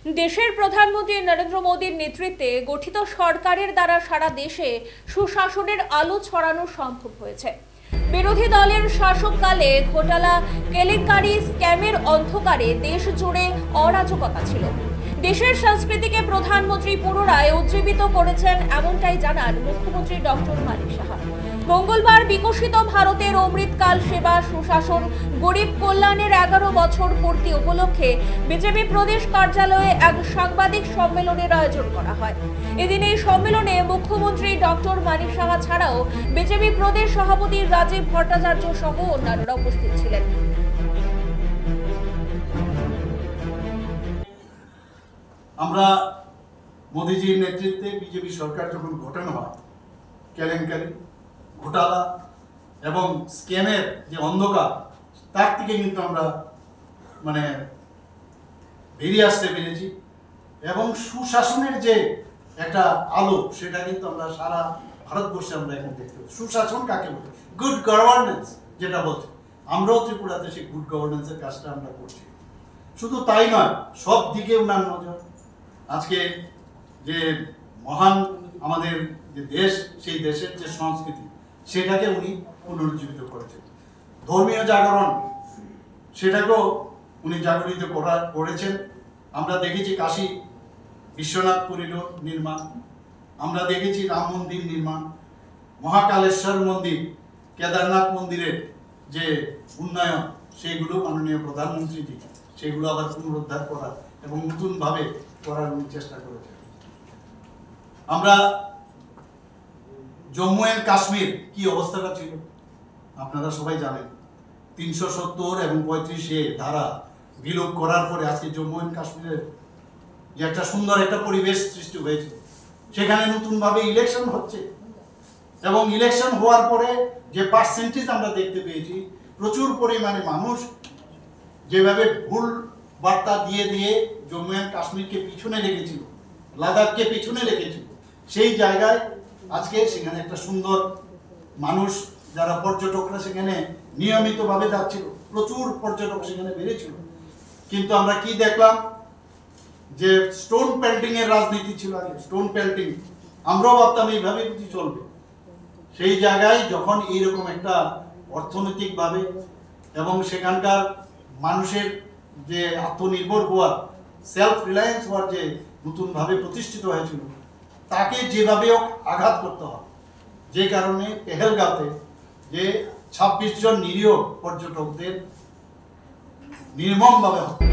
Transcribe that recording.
দেশের প্রধানমন্ত্রী নরেন্দ্র মোদীর নেতৃত্বে গঠিত সরকারের দ্বারা সারা দেশে সুশাসনের আলো ছড়ানো সম্ভব হয়েছে। বিরোধী দলের শাসককালে ঘোটালা, কেলেঙ্কারি, স্ক্যামের অন্ধকারে দেশ জুড়ে অরাজকতা ছিল। দেশের সংস্কৃতিকে প্রধানমন্ত্রী পুনরায় উজ্জীবিত করেছেন, এমনটাই জানান মুখ্যমন্ত্রী ডক্টর মানিক সাহা। মঙ্গলবার বিকশিত ভারতের অমৃতকাল সেবা সুশাসন গরিব কল্যাণের 11 বছর পূর্তি উপলক্ষে বিজেপি প্রদেশ কার্যালয়ে এক সাংবাদিক সম্মেলনের আয়োজন করা হয়। এদিন এই সম্মেলনে মুখ্যমন্ত্রী ডক্টর মানিক সাহা ছাড়াও বিজেপি প্রদেশ সভাপতি রাজীব ভট্টাচার্য সহ অন্যান্যরা উপস্থিত ছিলেন। আমরা মোদীজির নেতৃত্বে বিজেপি সরকার যখন গঠন হয়, কেলেঙ্কারি, ঘোটালা এবং স্ক্যামের যে অন্ধকার, তার থেকে কিন্তু আমরা বেরিয়ে আসতে পেরেছি এবং সুশাসনের যে একটা আলো, সেটা কিন্তু আমরা সারা ভারতবর্ষে আমরা এখন দেখতে পাচ্ছি। সুশাসন কাকে বলে? গুড গভর্নেন্স যেটা বলছে, আমরাও ত্রিপুরাতে সেই গুড গভর্নেন্সের কাজটা আমরা করছি। শুধু তাই নয়, সব দিকে উনার নজর। আজকে যে মহান আমাদের যে দেশ, সেই দেশের যে সংস্কৃতি, সেটাকে উনি পুনরুজ্জীবিত করেছেন। ধর্মীয় জাগরণ, সেটাকেও উনি জাগরিত করেছেন। আমরা দেখেছি কাশী বিশ্বনাথ পুরীর নির্মাণ, আমরা দেখেছি রাম মন্দির নির্মাণ, মহাকালেশ্বর মন্দির, কেদারনাথ মন্দিরের যে উন্নয়ন, সেইগুলো মাননীয় প্রধানমন্ত্রীজি সেগুলো আবার পুনরুদ্ধার করার এবং নতুনভাবে করার উনি চেষ্টা করেছেন। আমরা জম্মু এন্ড কাশ্মীর কি অবস্থাটা ছিল আপনারা সবাই জানেন। 370 এবং 35 ধারা বিলোপ করার পরে আজকে জম্মু এন্ড কাশ্মীরের যে একটা সুন্দর একটা পরিবেশ সৃষ্টি হয়েছে, সেখানে নতুনভাবে ইলেকশন হচ্ছে এবং ইলেকশন হওয়ার পরে যে পার্সেন্টেজ আমরা দেখতে পেয়েছি, প্রচুর পরিমাণে মানুষ যেভাবে ভুল বার্তা দিয়ে দিয়ে জম্মু এন্ড কাশ্মীরকে পিছনে রেখেছিল, লাদাখকে পিছনে রেখেছিল, সেই জায়গায় আজকে সেখানে একটা সুন্দর মানুষ, যারা পর্যটকরা সেখানে নিয়মিতভাবে যাচ্ছিল, প্রচুর পর্যটক সেখানে বেড়েছিল। কিন্তু আমরা কি দেখলাম, যে স্টোন পেল্টিং এর রাজনীতি ছিল আগে, স্টোন পেল্টিং, আমরাও ভাবতাম এইভাবে যদি চলবে। সেই জায়গায় যখন এইরকম একটা অর্থনৈতিকভাবে এবং সেখানকার মানুষের যে আত্মনির্ভর হওয়ার, সেলফ রিলায়েন্স হওয়ার যে নতুনভাবে প্রতিষ্ঠিত হয়েছিল, তাকে যেভাবেও আঘাত করতে হয়, যে কারণে পেহেলগাঁওতে যে 26 জন নিরীহ পর্যটকদের নির্মমভাবে হত্যা